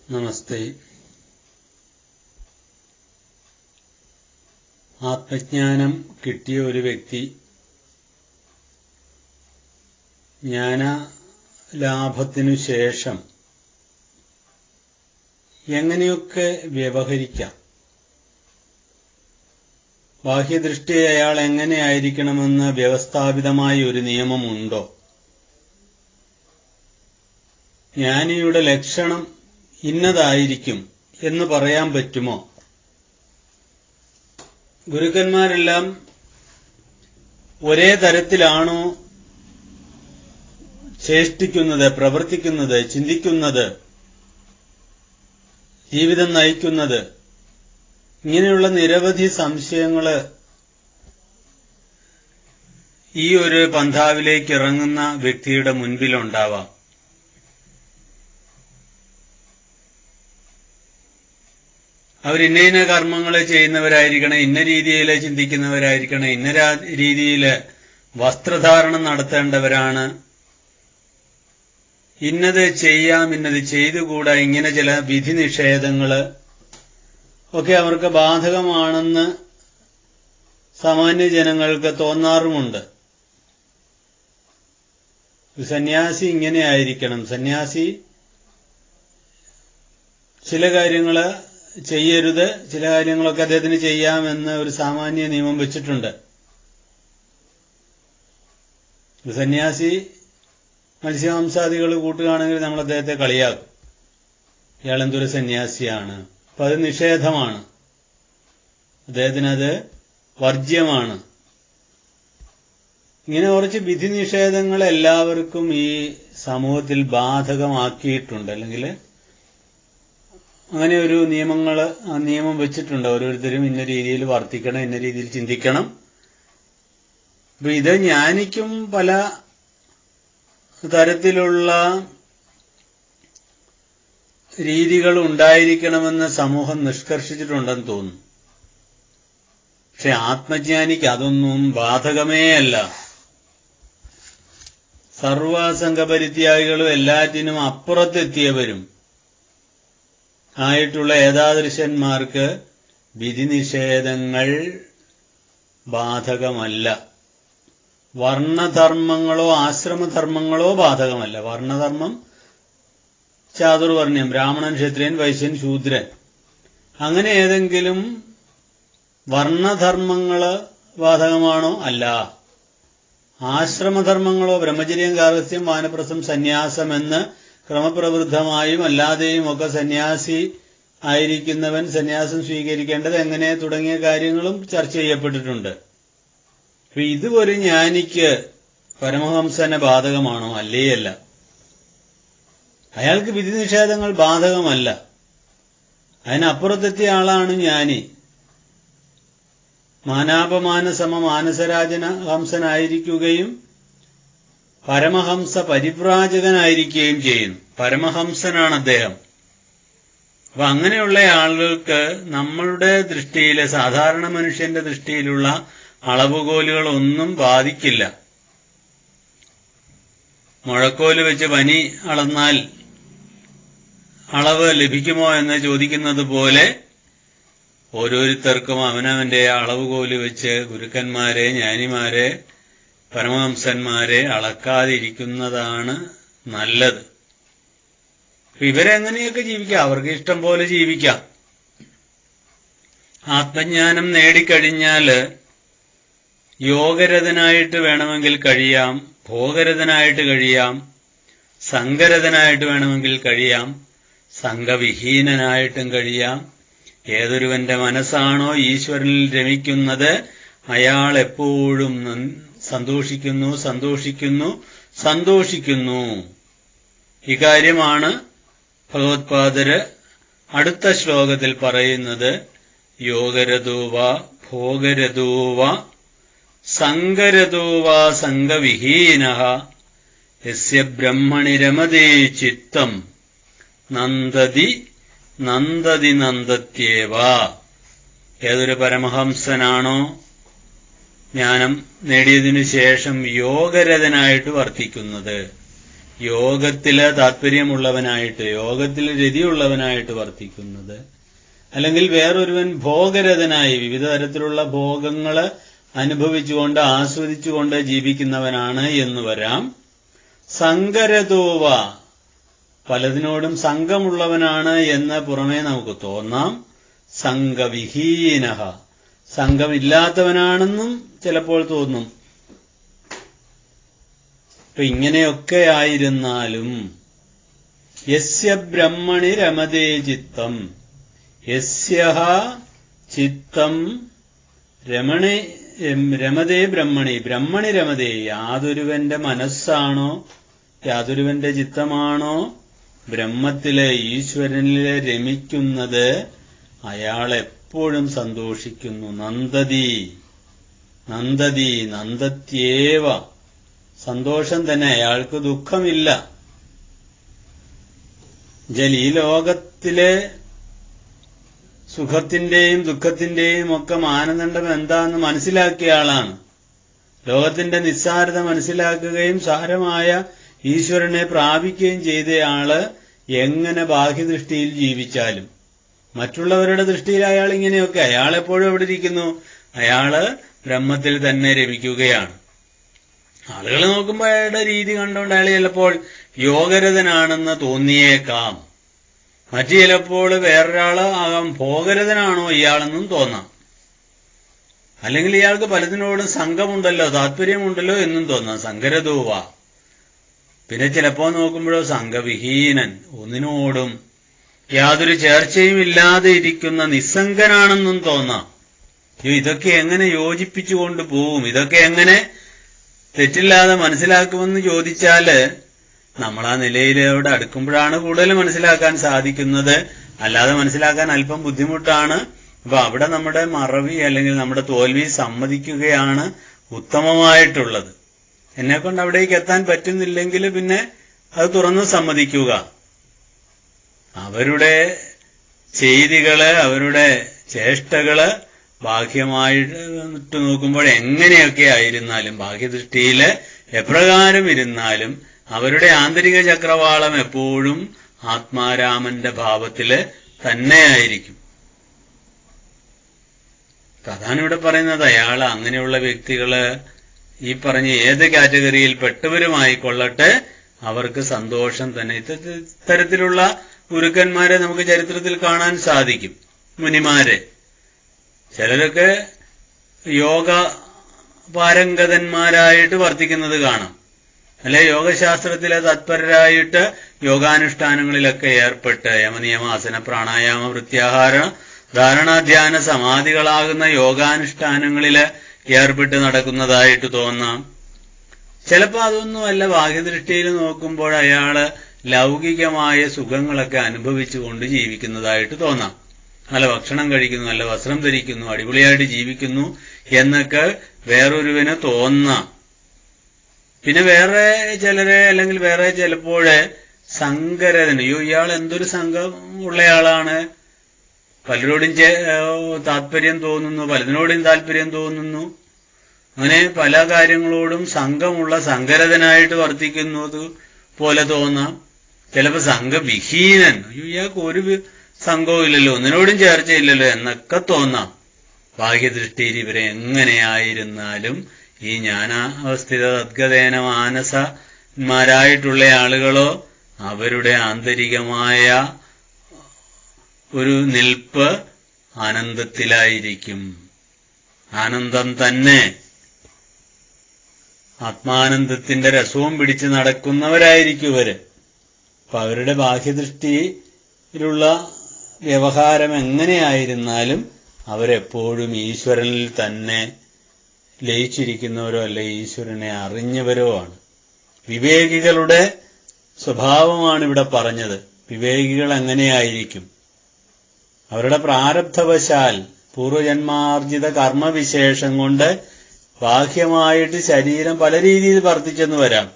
നമസ്തേ. ആത്മജ്ഞാനം കിട്ടിയ ഒരു വ്യക്തി ജ്ഞാനലാഭത്തിനു ശേഷം എങ്ങനെയൊക്കെ വ്യവഹരിക്കാം, ബാഹ്യദൃഷ്ടിയെ അയാൾ എങ്ങനെയായിരിക്കണമെന്ന് വ്യവസ്ഥാപിതമായ ഒരു നിയമമുണ്ടോ? ജ്ഞാനിയുടെ ലക്ഷണം ഇന്നതായിരിക്കും എന്ന് പറയാൻ പറ്റുമോ? ഗുരുക്കന്മാരെല്ലാം ഒരേ തരത്തിലാണോ ചേഷ്ടിക്കുന്നത്, പ്രവർത്തിക്കുന്നത്, ചിന്തിക്കുന്നത്, ജീവിതം നയിക്കുന്നത്? ഇങ്ങനെയുള്ള നിരവധി സംശയങ്ങൾ ഈ ഒരു പന്ഥാവിലേക്ക് ഇറങ്ങുന്ന വ്യക്തിയുടെ മുൻപിലുണ്ടാവാം. അവരിന്ന കർമ്മങ്ങൾ ചെയ്യുന്നവരായിരിക്കണം, ഇന്ന രീതിയിൽ ചിന്തിക്കുന്നവരായിരിക്കണം, ഇന്ന രീതിയിൽ വസ്ത്രധാരണം നടത്തേണ്ടവരാണ്, ഇന്നത് ചെയ്യാം, ഇന്നത് ചെയ്തുകൂടാ, ഇങ്ങനെ ചില വിധി നിഷേധങ്ങള് ഒക്കെ അവർക്ക് ബാധകമാണെന്ന് സാമാന്യ ജനങ്ങൾക്ക് തോന്നാറുമുണ്ട്. സന്യാസി ഇങ്ങനെ ആയിരിക്കണം, സന്യാസി ചില കാര്യങ്ങള് ചെയ്യരുത്, ചില കാര്യങ്ങളൊക്കെ അദ്ദേഹത്തിന് ചെയ്യാമെന്ന് ഒരു സാമാന്യ നിയമം വെച്ചിട്ടുണ്ട്. സന്യാസി മത്സ്യമാംസാദികൾ കൂട്ടുകയാണെങ്കിൽ നമ്മൾ അദ്ദേഹത്തെ കളിയാക്കും, ഇയാൾ എന്തൊരു സന്യാസിയാണ്. അപ്പൊ അത് നിഷേധമാണ്, അദ്ദേഹത്തിനത് വർജ്യമാണ്. ഇങ്ങനെ കുറച്ച് വിധി നിഷേധങ്ങൾ എല്ലാവർക്കും ഈ സമൂഹത്തിൽ ബാധകമാക്കിയിട്ടുണ്ട്, അല്ലെങ്കിൽ അങ്ങനെ ഒരു നിയമം വെച്ചിട്ടുണ്ട്. ഓരോരുത്തരും ഇന്ന രീതിയിൽ വർത്തിക്കണം, ഇന്ന രീതിയിൽ ചിന്തിക്കണം. അപ്പൊ ഇത് ജ്ഞാനിക്കും പല തരത്തിലുള്ള രീതികൾ ഉണ്ടായിരിക്കണമെന്ന് സമൂഹം നിഷ്കർഷിച്ചിട്ടുണ്ടെന്ന് തോന്നുന്നു. പക്ഷെ ആത്മജ്ഞാനിക്ക് അതൊന്നും ബാധകമേ അല്ല. സർവസംഘപരിത്യാഗികളും എല്ലാറ്റിനും അപ്പുറത്തെത്തിയവരും ആയിട്ടുള്ള ഏതാദൃശന്മാർക്ക് വിധി നിഷേധങ്ങൾ ബാധകമല്ല. വർണ്ണധർമ്മങ്ങളോ ആശ്രമധർമ്മങ്ങളോ ബാധകമല്ല. വർണ്ണധർമ്മം ചാതുർവർണ്ണ്യം, ബ്രാഹ്മണൻ, ക്ഷത്രിയൻ, വൈശ്യൻ, ശൂദ്രൻ, അങ്ങനെ ഏതെങ്കിലും വർണ്ണധർമ്മങ്ങള് ബാധകമാണോ? അല്ല. ആശ്രമധർമ്മങ്ങളോ, ബ്രഹ്മചര്യം, ഗാർഹസ്ഥ്യം, വാനപ്രസ്ഥം, സന്യാസം എന്ന് ക്രമപ്രവൃദ്ധമായും അല്ലാതെയും ഒക്കെ സന്യാസി ആയിരിക്കുന്നവൻ സന്യാസം സ്വീകരിക്കേണ്ടത് എങ്ങനെ തുടങ്ങിയ കാര്യങ്ങളും ചർച്ച ചെയ്യപ്പെട്ടിട്ടുണ്ട്. ഇത് ഒരു ജ്ഞാനിക്ക് പരമഹംസന് ബാധകമാണോ? അല്ലേയല്ല. അയാൾക്ക് വിധി നിഷേധങ്ങൾ ബാധകമല്ല. അതിനപ്പുറത്തെത്തിയ ആളാണ് ജ്ഞാനി. മാനാപമാന സമ മാനസരാജന ഹംസനായിരിക്കുകയും പരമഹംസ പരിവ്രാജകനായിരിക്കുകയും ചെയ്യുന്നു. പരമഹംസനാണ് അദ്ദേഹം. അപ്പൊ അങ്ങനെയുള്ള ആളുകൾക്ക് നമ്മളുടെ ദൃഷ്ടിയിലെ, സാധാരണ മനുഷ്യന്റെ ദൃഷ്ടിയിലുള്ള അളവുകോലുകളൊന്നും ബാധിക്കില്ല. മുഴക്കോല് വെച്ച് പനി അളന്നാൽ അളവ് ലഭിക്കുമോ എന്ന് ചോദിക്കുന്നത് പോലെ ഓരോരുത്തർക്കും അവനവന്റെ അളവുകോല് വെച്ച് ഗുരുക്കന്മാരെ, ജ്ഞാനിമാരെ, പരമഹംസന്മാരെ അളക്കാതിരിക്കുന്നതാണ് നല്ലത്. ഇവരെങ്ങനെയൊക്കെ ജീവിക്കാം, അവർക്ക് ഇഷ്ടം പോലെ ജീവിക്കാം. ആത്മജ്ഞാനം നേടിക്കഴിഞ്ഞാല് യോഗരഥനായിട്ട് വേണമെങ്കിൽ കഴിയാം, ഭോഗരഥനായിട്ട് കഴിയാം, സംഘരഥനായിട്ട് വേണമെങ്കിൽ കഴിയാം, സംഘവിഹീനനായിട്ടും കഴിയാം. ഏതൊരുവന്റെ മനസ്സാണോ ഈശ്വരനിൽ രമിക്കുന്നത് അയാൾ എപ്പോഴും സന്തോഷിക്കുന്നു, സന്തോഷിക്കുന്നു, സന്തോഷിക്കുന്നു. ഇക്കാര്യമാണ് ഭഗവത്പാദര് അടുത്ത ശ്ലോകത്തിൽ പറയുന്നത്. യോഗരഥോവ ഭോഗരഥോവ സംഘരഥോവ സംഘവിഹീനഃ യസ്യ ബ്രഹ്മണി രമതേ ചിത്തം നന്ദതി നന്ദതി നന്ദത്യേവ. ഏതൊരു പരമഹംസനാണോ ജ്ഞാനം നേടിയതിനു ശേഷം യോഗരഥനായിട്ട് വർത്തിക്കുന്നത്, യോഗത്തില് താല്പര്യമുള്ളവനായിട്ട്, യോഗത്തിൽ രതിയുള്ളവനായിട്ട് വർത്തിക്കുന്നത്, അല്ലെങ്കിൽ വേറൊരുവൻ ഭോഗരതനായി വിവിധ തരത്തിലുള്ള ഭോഗങ്ങള് അനുഭവിച്ചുകൊണ്ട് ആസ്വദിച്ചുകൊണ്ട് ജീവിക്കുന്നവനാണ് എന്ന് വരാം. സംഗരതോവ, പലതിനോടും സംഘമുള്ളവനാണ് എന്ന് പുറമേ നമുക്ക് തോന്നാം. സംഘവിഹീനഃ, സംഘമില്ലാത്തവനാണെന്നും ചിലപ്പോൾ തോന്നും. അപ്പൊ ഇങ്ങനെയൊക്കെ ആയിരുന്നാലും യസ്യ ബ്രഹ്മണി രമതേ ചിത്തം, യസ്യഃ ചിത്തം രമതേ ബ്രഹ്മണി, ബ്രഹ്മണി രമതേ, യാതൊരുവന്റെ മനസ്സാണോ, യാതൊരുവന്റെ ചിത്തമാണോ ബ്രഹ്മത്തിലെ ഈശ്വരനിലെ രമിക്കുന്നത്, അയാൾ എപ്പോഴും സന്തോഷിക്കുന്നു. നന്ദതി നന്ദതി നന്ദത്യേവ, സന്തോഷം തന്നെ, അയാൾക്ക് ദുഃഖമില്ല. ഈ ലോകത്തിലെ സുഖത്തിന്റെയും ദുഃഖത്തിന്റെയും ഒക്കെ മാനദണ്ഡം എന്താണെന്ന് മനസ്സിലാക്കിയ ആളാണ്. ലോകത്തിന്റെ നിസ്സാരത മനസ്സിലാക്കുകയും സാരമായ ഈശ്വരനെ പ്രാപിക്കുകയും ചെയ്തയാള് എങ്ങനെ ബാഹ്യദൃഷ്ടിയിൽ ജീവിച്ചാലും, മറ്റുള്ളവരുടെ ദൃഷ്ടിയിൽ അയാൾ ഇങ്ങനെയൊക്കെ, അയാളെപ്പോഴും എവിടെ ഇരിക്കുന്നു, അയാള് ബ്രഹ്മത്തിൽ തന്നെ രമിക്കുകയാണ്. ആളുകൾ നോക്കുമ്പോൾ അയാളുടെ രീതി കണ്ടുകൊണ്ട് അയാൾ ചിലപ്പോൾ യോഗരതനാണെന്ന് തോന്നിയേക്കാം. മറ്റു ചിലപ്പോൾ വേറൊരാള് ആകാം ഭോഗരതനാണോ ഇയാളെന്നും തോന്നാം. അല്ലെങ്കിൽ ഇയാൾക്ക് പലതിനോടും സംഘമുണ്ടല്ലോ, താല്പര്യമുണ്ടല്ലോ എന്നും തോന്നാം. സംഗരതോവ. പിന്നെ ചിലപ്പോ നോക്കുമ്പോഴോ സംഘവിഹീനൻ, ഒന്നിനോടും യാതൊരു ചേർച്ചയും ഇല്ലാതെ ഇരിക്കുന്ന നിസ്സംഗനാണെന്നും തോന്നാം. ഇതൊക്കെ എങ്ങനെ യോജിപ്പിച്ചുകൊണ്ട് പോവും, ഇതൊക്കെ എങ്ങനെ തെറ്റില്ലാതെ മനസ്സിലാക്കുമെന്ന് ചോദിച്ചാല് നമ്മൾ ആ നിലയിലോട് അടുക്കുമ്പോഴാണ് കൂടുതൽ മനസ്സിലാക്കാൻ സാധിക്കുന്നത്. അല്ലാതെ മനസ്സിലാക്കാൻ അല്പം ബുദ്ധിമുട്ടാണ്. അപ്പൊ അവിടെ നമ്മുടെ മറവി അല്ലെങ്കിൽ നമ്മുടെ തോൽവി സമ്മതിക്കുകയാണ് ഉത്തമമായിട്ടുള്ളത്. എന്നെക്കൊണ്ട് അവിടേക്ക് എത്താൻ പറ്റുന്നില്ലെങ്കിൽ പിന്നെ അത് തുറന്ന് സമ്മതിക്കുക. അവരുടെ ചെയ്തികള്, അവരുടെ ചേഷ്ടകള് ബാഹ്യമായിട്ട് നോക്കുമ്പോൾ എങ്ങനെയൊക്കെ ആയിരുന്നാലും, ബാഹ്യദൃഷ്ടിയില് എപ്രകാരം ഇരുന്നാലും അവരുടെ ആന്തരിക ചക്രവാളം എപ്പോഴും ആത്മാരാമന്റെ ഭാവത്തില് തന്നെയായിരിക്കും. അതാണ് ഇവിടെ പറയുന്നത്. അയാൾ അങ്ങനെയുള്ള വ്യക്തികള് ഈ പറഞ്ഞ ഏത് കാറ്റഗറിയിൽ പെട്ടവരുമായിക്കൊള്ളട്ടെ, അവർക്ക് സന്തോഷം തന്നെ. ഇത്തരത്തിലുള്ള ഗുരുക്കന്മാരെ നമുക്ക് ചരിത്രത്തിൽ കാണാൻ സാധിക്കും. മുനിമാരെ ചിലരൊക്കെ യോഗ പാരംഗതന്മാരായിട്ട് വർത്തിക്കുന്നത് കാണാം. അല്ലെ യോഗശാസ്ത്രത്തിലെ തത്പരരായിട്ട് യോഗാനുഷ്ഠാനങ്ങളിലൊക്കെ ഏർപ്പെട്ട് യമനിയമാസന പ്രാണായാമ വൃത്യാഹാര ധാരണാധ്യാന സമാധികളാകുന്ന യോഗാനുഷ്ഠാനങ്ങളില് ഏർപ്പെട്ട് നടക്കുന്നതായിട്ട് തോന്നാം. ചിലപ്പോ അതൊന്നുമല്ല, ബാഹ്യദൃഷ്ടിയിൽ നോക്കുമ്പോൾ അയാള് ലൗകികമായ സുഖങ്ങളൊക്കെ അനുഭവിച്ചുകൊണ്ട് ജീവിക്കുന്നതായിട്ട് തോന്നാം. നല്ല ഭക്ഷണം കഴിക്കുന്നു, നല്ല വസ്ത്രം ധരിക്കുന്നു, അടിപൊളിയായിട്ട് ജീവിക്കുന്നു എന്നൊക്കെ വേറൊരുവിന് തോന്നാം. പിന്നെ വേറെ ചിലരെ, അല്ലെങ്കിൽ വേറെ ചിലപ്പോഴേ സംഗരതന്, ഇയാൾ എന്തൊരു സംഘം ഉള്ളയാളാണ്, പലരോടും താല്പര്യം തോന്നുന്നു, പലതിനോടും താല്പര്യം തോന്നുന്നു, അങ്ങനെ പല കാര്യങ്ങളോടും സംഘമുള്ള സംഗരതനായിട്ട് വർത്തിക്കുന്നത് പോലെ തോന്നാം. ചിലപ്പോ സംഘവിഹീനൻ, ഇയാൾക്ക് ഒരു സംഘവും ഇല്ലല്ലോ, ഒന്നിനോടും ചേർച്ചയില്ലല്ലോ എന്നൊക്കെ തോന്നാം. ബാഹ്യദൃഷ്ടിയിൽ ഇവരെ എങ്ങനെയായിരുന്നാലും ഈ ജ്ഞാനാവസ്ഥിത തദ്ഗതേന മാനസന്മാരായിട്ടുള്ള ആളുകളോ അവരുടെ ആന്തരികമായ ഒരു നിൽപ്പ് ആനന്ദത്തിലായിരിക്കും. ആനന്ദം തന്നെ, ആത്മാനന്ദത്തിന്റെ രസവും പിടിച്ച് നടക്കുന്നവരായിരിക്കും ഇവര്. അപ്പൊ അവരുടെ ബാഹ്യദൃഷ്ടിയിലുള്ള വ്യവഹാരം എങ്ങനെയായിരുന്നാലും അവരെപ്പോഴും ഈശ്വരനിൽ തന്നെ ലയിച്ചിരിക്കുന്നവരോ അല്ലെ ഈശ്വരനെ അറിഞ്ഞവരോ ആണ്. വിവേകികളുടെ സ്വഭാവമാണ് ഇവിടെ പറഞ്ഞത്. വിവേകികൾ എങ്ങനെയായിരിക്കും? അവരുടെ പ്രാരബ്ധവശാൽ പൂർവജന്മാർജിത കർമ്മവിശേഷം കൊണ്ട് ബാഹ്യമായിട്ട് ശരീരം പല രീതിയിൽ വർത്തിച്ചെന്ന് വരാം.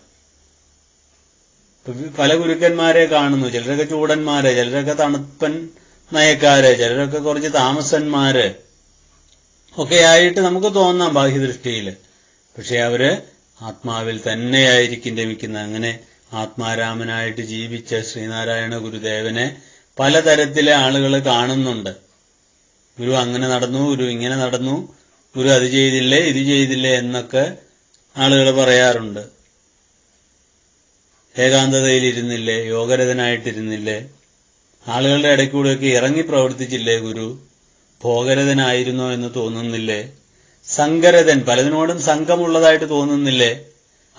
പല ഗുരുക്കന്മാരെ കാണുന്നു, ചിലരൊക്കെ ചൂടന്മാര്, ചിലരൊക്കെ തണുപ്പൻ നയക്കാര്, ചിലരൊക്കെ കുറച്ച് താമസന്മാര് ഒക്കെയായിട്ട് നമുക്ക് തോന്നാം ബാഹ്യദൃഷ്ടിയിൽ. പക്ഷെ അവര് ആത്മാവിൽ തന്നെയായിരിക്കും രമിക്കുന്നത്. അങ്ങനെ ആത്മാരാമനായിട്ട് ജീവിച്ച ശ്രീനാരായണ ഗുരുദേവനെ പലതരത്തിലെ ആളുകൾ കാണുന്നുണ്ട്. ഗുരു അങ്ങനെ നടന്നു, ഗുരു ഇങ്ങനെ നടന്നു, ഗുരു അത് ചെയ്തില്ലേ ഇത് ചെയ്തില്ലേ എന്നൊക്കെ ആളുകൾ പറയാറുണ്ട്. ഏകാന്തതയിലിരുന്നില്ലേ, യോഗരഥനായിട്ടിരുന്നില്ലേ, ആളുകളുടെ ഇടയ്ക്കൂടെയൊക്കെ ഇറങ്ങി പ്രവർത്തിച്ചില്ലേ ഗുരു, ഭോഗരഥനായിരുന്നോ എന്ന് തോന്നുന്നില്ലേ, സംഗരഥൻ, പലതിനോടും സംഘമുള്ളതായിട്ട് തോന്നുന്നില്ലേ,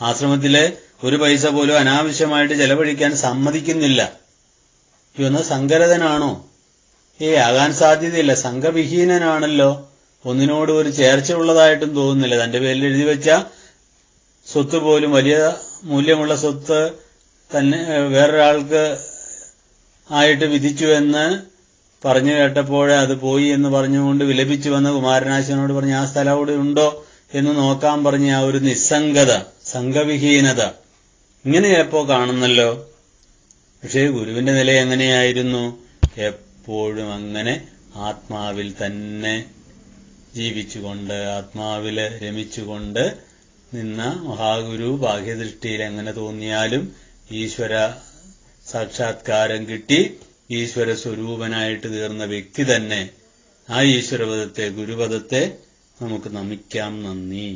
ആശ്രമത്തിലെ ഒരു പൈസ പോലും അനാവശ്യമായിട്ട് ചെലവഴിക്കാൻ സമ്മതിക്കുന്നില്ല. ഇവന്ന് സംഗരഥനാണോ? ആകാൻ സാധ്യതയില്ല. സംഘവിഹീനനാണല്ലോ. ഒന്നിനോട് ഒരു ചേർച്ചയുള്ളതായിട്ടും തോന്നുന്നില്ല. തന്റെ പേരിൽ എഴുതി വെച്ച സ്വത്ത് പോലും, വലിയ മൂല്യമുള്ള സ്വത്ത് തന്നെ വേറൊരാൾക്ക് ആയിട്ട് വിധിച്ചു എന്ന് പറഞ്ഞു കേട്ടപ്പോഴേ അത് പോയി എന്ന് പറഞ്ഞുകൊണ്ട് വിലപിച്ചു വന്ന കുമാരനാശാനോട് പറഞ്ഞ് ആ സ്ഥലം അവിടെ ഉണ്ടോ എന്ന് നോക്കാൻ പറഞ്ഞ ആ ഒരു നിസ്സംഗത, സംഘവിഹീനത ഇങ്ങനെ ചിലപ്പോ കാണുന്നല്ലോ. പക്ഷേ ഗുരുവിന്റെ നില എങ്ങനെയായിരുന്നു? എപ്പോഴും അങ്ങനെ ആത്മാവിൽ തന്നെ ജീവിച്ചുകൊണ്ട്, ആത്മാവില് രമിച്ചുകൊണ്ട് നിന്ന മഹാഗുരു ബാഹ്യദൃഷ്ടിയിൽ എങ്ങനെ തോന്നിയാലും ഈശ്വര സാക്ഷാത്കാരം കിട്ടി ഈശ്വര സ്വരൂപനായിട്ട് തീർന്ന വ്യക്തി തന്നെ. ആ ഈശ്വരപദത്തെ, ഗുരുപദത്തെ നമുക്ക് നമിക്കാം. നന്ദി.